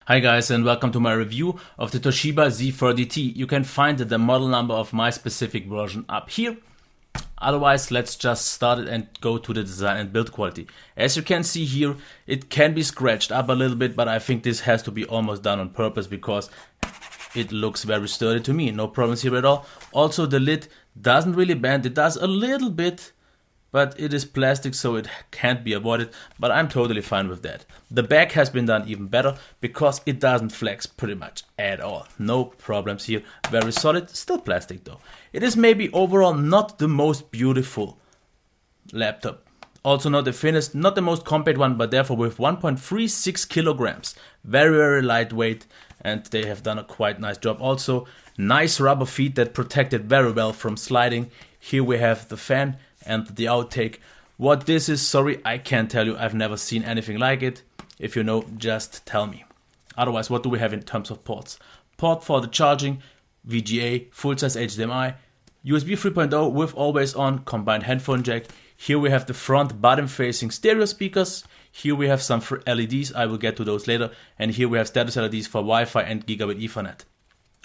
Hi guys, and welcome to my review of the Toshiba Z30T. You can find the model number of my specific version up here. Otherwise, let's just start it and go to the design and build quality. As you can see here, it can be scratched up a little bit, but I think this has to be almost done on purpose because it looks very sturdy to me. No problems here at all. Also, the lid doesn't really bend. It does a little bit, but it is plastic, so it can't be avoided, but I'm totally fine with that. The back has been done even better because it doesn't flex pretty much at all. No problems here, very solid, still plastic though. It is maybe overall not the most beautiful laptop. Also not the thinnest, not the most compact one, but therefore with 1.36 kilograms. Very lightweight, and they have done a quite nice job. Also, nice rubber feet that protect it very well from sliding. Here we have the fan and the outtake. What this is, sorry, I can't tell you. I've never seen anything like it. If you know, just tell me. Otherwise, what do we have in terms of ports? Port for the charging, VGA, full-size HDMI, USB 3.0 with always on, combined headphone jack. Here we have the front bottom-facing stereo speakers. Here we have some LEDs, I will get to those later. And here we have status LEDs for Wi-Fi and Gigabit Ethernet.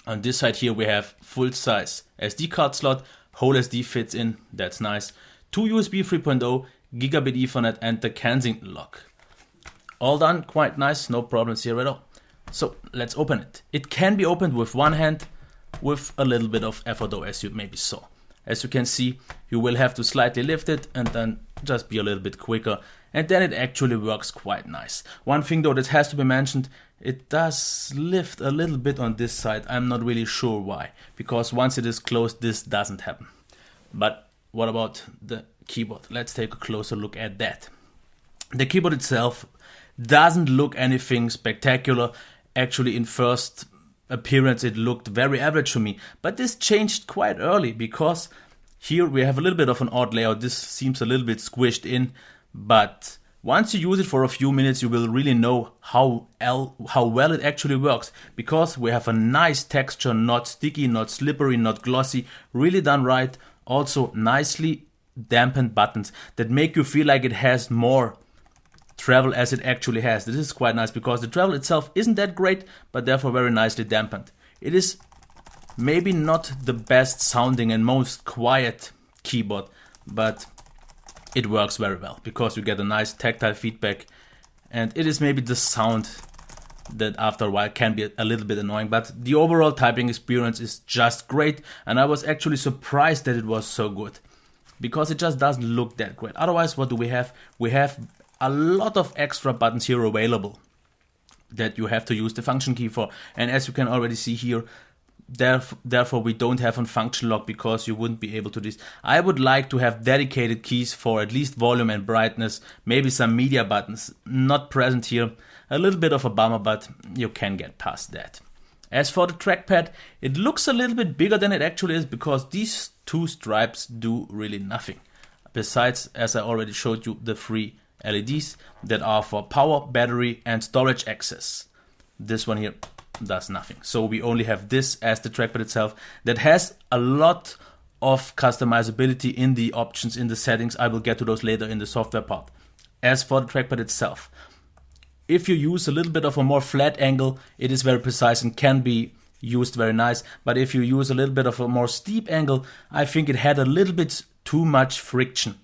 On this side here we have full-size SD card slot, whole SD fits in, that's nice. 2 USB 3.0, Gigabit Ethernet and the Kensington lock. All done, quite nice, no problems here at all. So let's open it. It can be opened with one hand with a little bit of effort though, as you maybe saw. As you can see, you will have to slightly lift it and then just be a little bit quicker, and then it actually works quite nice. One thing though that has to be mentioned, it does lift a little bit on this side. I'm not really sure why, because once it is closed this doesn't happen. But what about the keyboard? Let's take a closer look at that. The keyboard itself doesn't look anything spectacular. Actually, in first appearance it looked very average to me, but this changed quite early because here we have a little bit of an odd layout. This seems a little bit squished in, but once you use it for a few minutes you will really know how well it actually works, because we have a nice texture, not sticky, not slippery, not glossy, really done right. Also nicely dampened buttons that make you feel like it has more travel as it actually has. This is quite nice because the travel itself isn't that great, but therefore very nicely dampened. It is maybe not the best sounding and most quiet keyboard, but it works very well because you get a nice tactile feedback, and it is maybe the sound that after a while can be a little bit annoying, but the overall typing experience is just great, and I was actually surprised that it was so good because it just doesn't look that great. Otherwise, what do we have? We have a lot of extra buttons here available that you have to use the function key for, and as you can already see here, therefore we don't have a function lock because you wouldn't be able to do this. I would like to have dedicated keys for at least volume and brightness, maybe some media buttons, not present here. A little bit of a bummer, but you can get past that. As for the trackpad, it looks a little bit bigger than it actually is because these two stripes do really nothing. Besides, as I already showed you, the 3 LEDs that are for power, battery and storage access. This one here does nothing. So we only have this as the trackpad itself that has a lot of customizability in the options, in the settings. I will get to those later in the software part. As for the trackpad itself, if you use a little bit of a more flat angle, it is very precise and can be used very nice. But if you use a little bit of a more steep angle, I think it had a little bit too much friction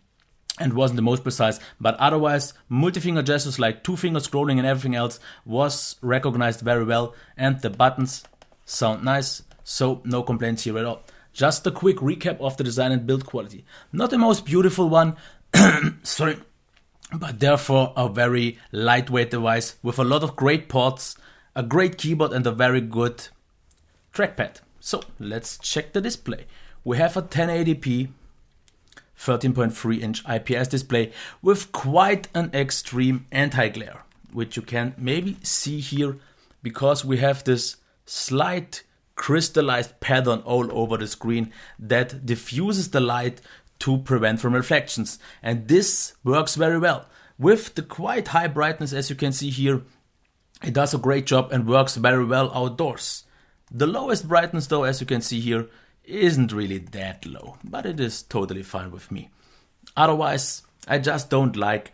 and wasn't the most precise. But otherwise, multi-finger gestures like 2-finger scrolling and everything else was recognized very well, and the buttons sound nice, so no complaints here at all. Just a quick recap of the design and build quality. Not the most beautiful one, sorry, but therefore a very lightweight device with a lot of great ports, a great keyboard and a very good trackpad. So let's check the display. We have a 1080p 13.3 inch IPS display with quite an extreme anti-glare, which you can maybe see here because we have this slight crystallized pattern all over the screen that diffuses the light to prevent from reflections, and this works very well. With the quite high brightness, as you can see here, it does a great job and works very well outdoors. The lowest brightness though, as you can see here, isn't really that low, but it is totally fine with me. Otherwise, I just don't like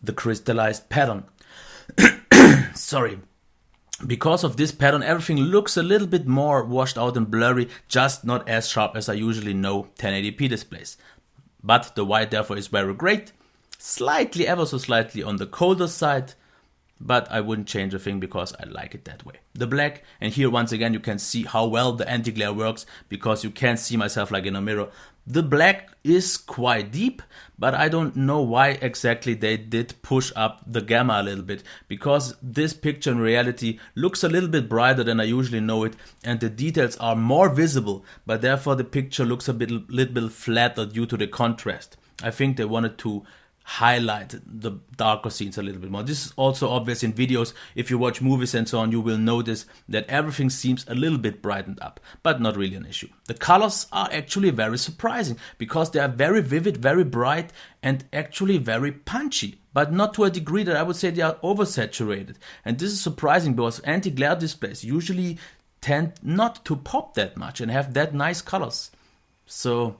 the crystallized pattern. Sorry. because of this pattern, everything looks a little bit more washed out and blurry, just not as sharp as I usually know 1080p displays. But the white therefore is very great, slightly, ever so slightly on the colder side, but I wouldn't change a thing because I like it that way. The black, and here once again you can see how well the anti-glare works, because you can't see myself like in a mirror. The black is quite deep, but I don't know why exactly they did push up the gamma a little bit, because this picture in reality looks a little bit brighter than I usually know it, and the details are more visible, but therefore the picture looks a little bit flatter due to the contrast. I think they wanted to highlight the darker scenes a little bit more. This is also obvious in videos. If you watch movies and so on, you will notice that everything seems a little bit brightened up, but not really an issue. The colors are actually very surprising, because they are very vivid, very bright, and actually very punchy, but not to a degree that I would say they are oversaturated. And this is surprising, because anti-glare displays usually tend not to pop that much and have that nice colors. So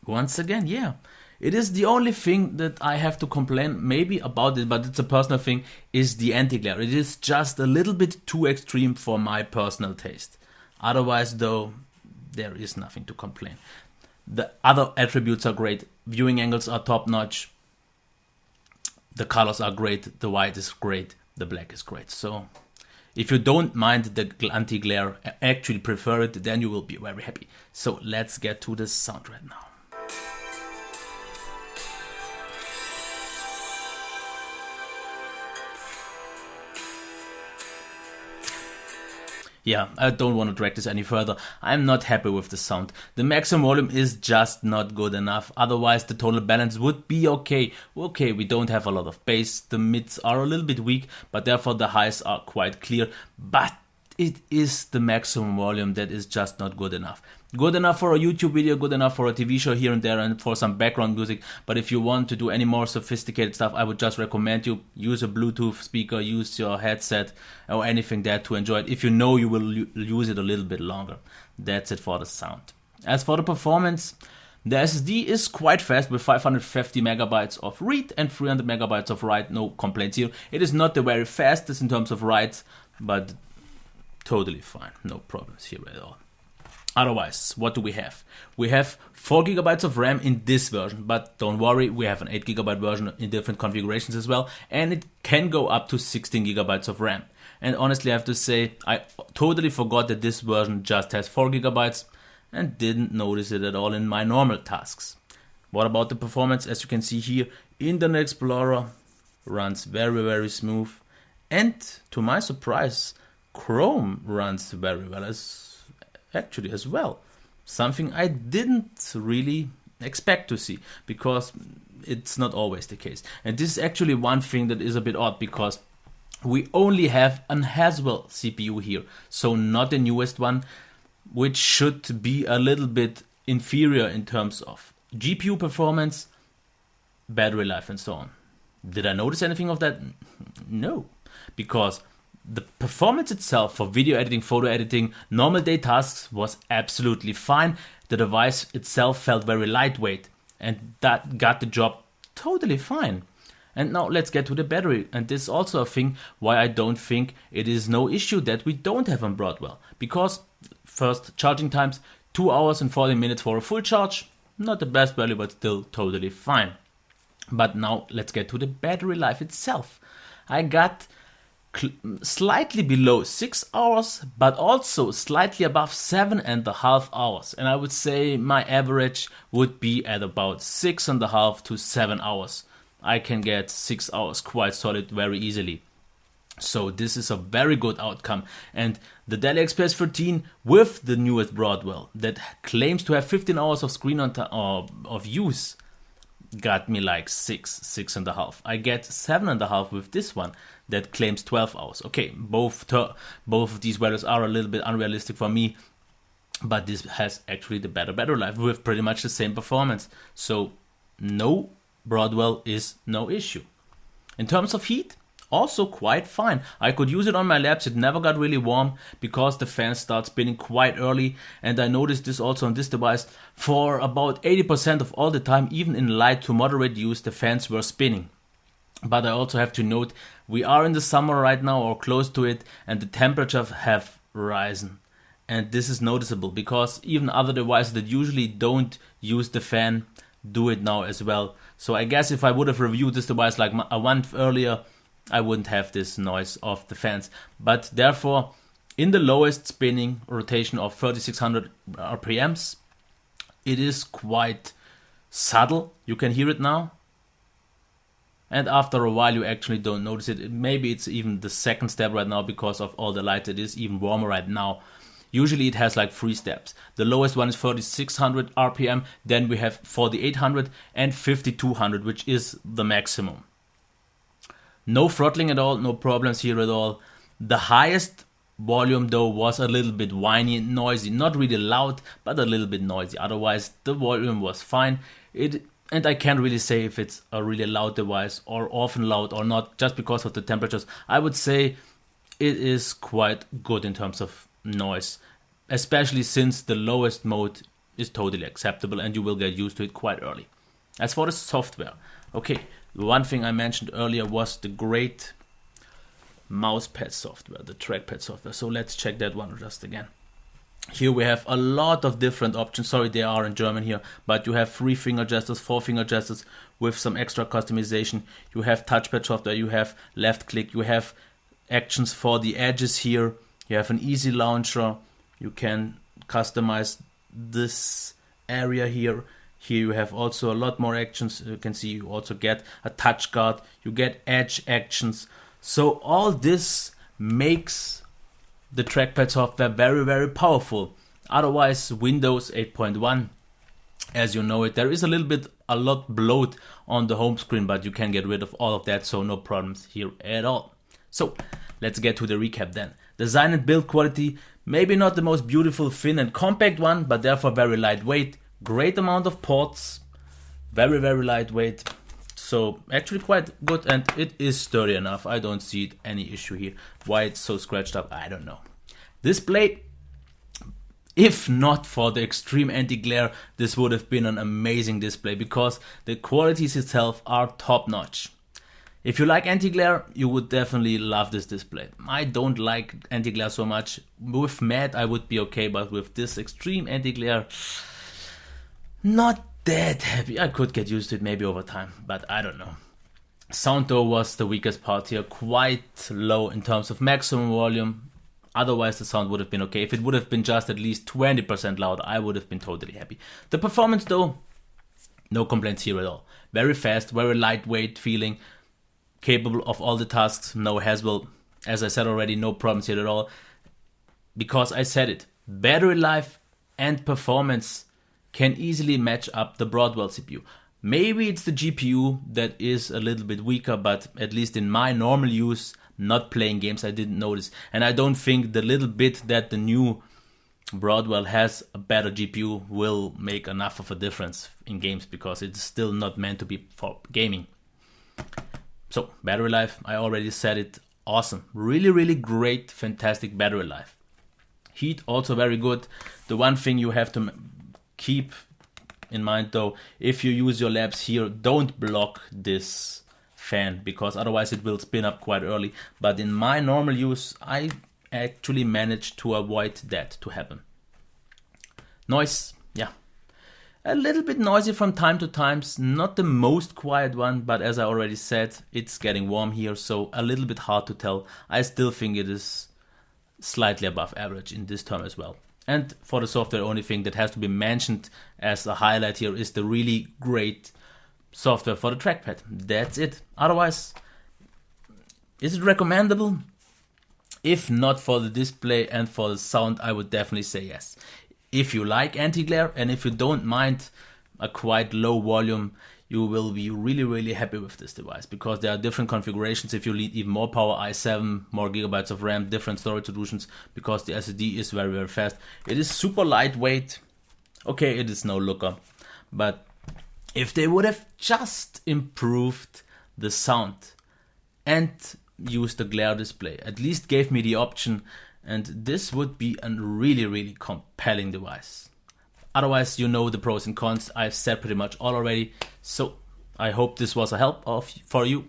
once again, yeah, it is the only thing that I have to complain maybe about it, but it's a personal thing, is the anti-glare. It is just a little bit too extreme for my personal taste. Otherwise though, there is nothing to complain. The other attributes are great. Viewing angles are top notch. The colors are great. The white is great. The black is great. So if you don't mind the anti-glare, actually prefer it, then you will be very happy. So let's get to the sound right now. Yeah, I don't want to drag this any further. I'm not happy with the sound. The maximum volume is just not good enough. Otherwise, the tonal balance would be okay. Okay, we don't have a lot of bass. The mids are a little bit weak, but therefore the highs are quite clear. But it is the maximum volume that is just not good enough. Good enough for a YouTube video, good enough for a TV show here and there, and for some background music. But if you want to do any more sophisticated stuff, I would just recommend you use a Bluetooth speaker, use your headset or anything there to enjoy it, if you know you will use it a little bit longer. That's it for the sound. As for the performance, the SSD is quite fast with 550 megabytes of read and 300 megabytes of write. No complaints here. It is not the very fastest in terms of writes, but totally fine. No problems here at all. Otherwise, what do we have? We have 4 gigabytes of RAM in this version, but don't worry, we have an 8 gigabyte version in different configurations as well, and it can go up to 16 gigabytes of RAM. And honestly, I have to say, I totally forgot that this version just has 4 gigabytes and didn't notice it at all in my normal tasks. What about the performance? As you can see here, Internet Explorer runs very, very smooth, and to my surprise, Chrome runs very well as well. Something I didn't really expect to see, because it's not always the case. And this is actually one thing that is a bit odd, because we only have an Haswell CPU here, so not the newest one, which should be a little bit inferior in terms of GPU performance, battery life and so on. Did I notice anything of that? No, because the performance itself for video editing, photo editing, normal day tasks was absolutely fine. The device itself felt very lightweight, and that got the job totally fine. And now let's get to the battery, and this is also a thing why I don't think it is no issue that we don't have on Broadwell. Because first, charging times, 2 hours and 40 minutes for a full charge, not the best value, but still totally fine. But now let's get to the battery life itself. I got slightly below 6 hours, but also slightly above 7.5 hours. And I would say my average would be at about 6.5 to 7 hours. I can get 6 hours quite solid very easily. So this is a very good outcome. And the Dell XPS 13 with the newest Broadwell that claims to have 15 hours of screen on of use got me like 6.5. I get 7.5 with this one that claims 12 hours. Okay, both of these values are a little bit unrealistic for me, but this has actually the better life with pretty much the same performance. So no, Broadwell is no issue. In terms of heat, also quite fine. I could use it on my labs. It never got really warm because the fans start spinning quite early, and I noticed this also on this device. For about 80% of all the time, even in light to moderate use, the fans were spinning. But I also have to note, we are in the summer right now or close to it, and the temperatures have risen. And this is noticeable because even other devices that usually don't use the fan do it now as well. So I guess if I would have reviewed this device like a month earlier, I wouldn't have this noise of the fans. But therefore, in the lowest spinning rotation of 3600 RPMs, it is quite subtle. You can hear it now. And after a while, you actually don't notice it. Maybe it's even the second step right now because of all the light. It is even warmer right now. Usually it has like 3 steps. The lowest one is 3600 RPM. Then we have 4800 and 5200, which is the maximum. No throttling at all, no problems here at all. The highest volume though was a little bit whiny and noisy. Not really loud, but a little bit noisy. Otherwise, the volume was fine. And I can't really say if it's a really loud device or often loud or not, just because of the temperatures. I would say it is quite good in terms of noise, especially since the lowest mode is totally acceptable and you will get used to it quite early. As for the software, okay, one thing I mentioned earlier was the great mousepad software, the trackpad software. So let's check that one just again. Here we have a lot of different options. Sorry, they are in German here, but you have 3 finger gestures, 4 finger gestures with some extra customization. You have touchpad software, you have left click, you have actions for the edges here. You have an easy launcher. You can customize this area here. Here you have also a lot more actions. You can see you also get a touch guard. You get edge actions. So all this makes the trackpad software very, very powerful. Otherwise, Windows 8.1, as you know it, there is a lot bloat on the home screen, but you can get rid of all of that, so no problems here at all. So let's get to the recap then. Design and build quality, maybe not the most beautiful, thin and compact one, but therefore very lightweight. Great amount of ports, very, very lightweight. So actually quite good, and it is sturdy enough. I don't see any issue here. Why it's so scratched up, I don't know. Display, if not for the extreme anti-glare, this would have been an amazing display because the qualities itself are top notch. If you like anti-glare, you would definitely love this display. I don't like anti-glare so much. With matte, I would be okay, but with this extreme anti-glare, not that happy. I could get used to it maybe over time, but I don't know. Sound though was the weakest part here, quite low in terms of maximum volume. Otherwise, the sound would have been okay. If it would have been just at least 20% loud, I would have been totally happy. The performance though, no complaints here at all. Very fast, very lightweight feeling. Capable of all the tasks, no hassle. As I said already, no problems here at all. Because I said it, battery life and performance can easily match up the Broadwell CPU. Maybe it's the GPU that is a little bit weaker, but at least in my normal use, not playing games, I didn't notice. And I don't think the little bit that the new Broadwell has a better GPU will make enough of a difference in games, because it's still not meant to be for gaming. So, battery life, I already said it, awesome. Really, really great, fantastic battery life. Heat, also very good. The one thing you have to keep in mind though, if you use your labs here, don't block this fan, because otherwise it will spin up quite early. But in my normal use, I actually managed to avoid that to happen. Noise, yeah. A little bit noisy from time to time, not the most quiet one, but as I already said, it's getting warm here, so a little bit hard to tell. I still think it is slightly above average in this term as well. And for the software, the only thing that has to be mentioned as a highlight here is the really great software for the trackpad. That's it. Otherwise, is it recommendable? If not for the display and for the sound, I would definitely say yes. If you like anti-glare and if you don't mind a quite low volume, you will be really, really happy with this device, because there are different configurations. If you need even more power, i7, more gigabytes of RAM, different storage solutions, because the SSD is very, very fast. It is super lightweight. Okay, it is no looker, but if they would have just improved the sound and used the glare display, at least gave me the option, and this would be a really, really compelling device. Otherwise, you know the pros and cons. I've said pretty much all already. So I hope this was a help for you.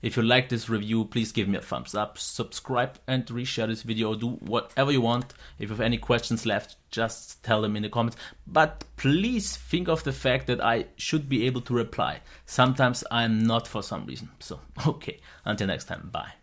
If you like this review, please give me a thumbs up, subscribe and reshare this video. Do whatever you want. If you have any questions left, just tell them in the comments. But please think of the fact that I should be able to reply. Sometimes I'm not for some reason. So, okay, until next time, bye.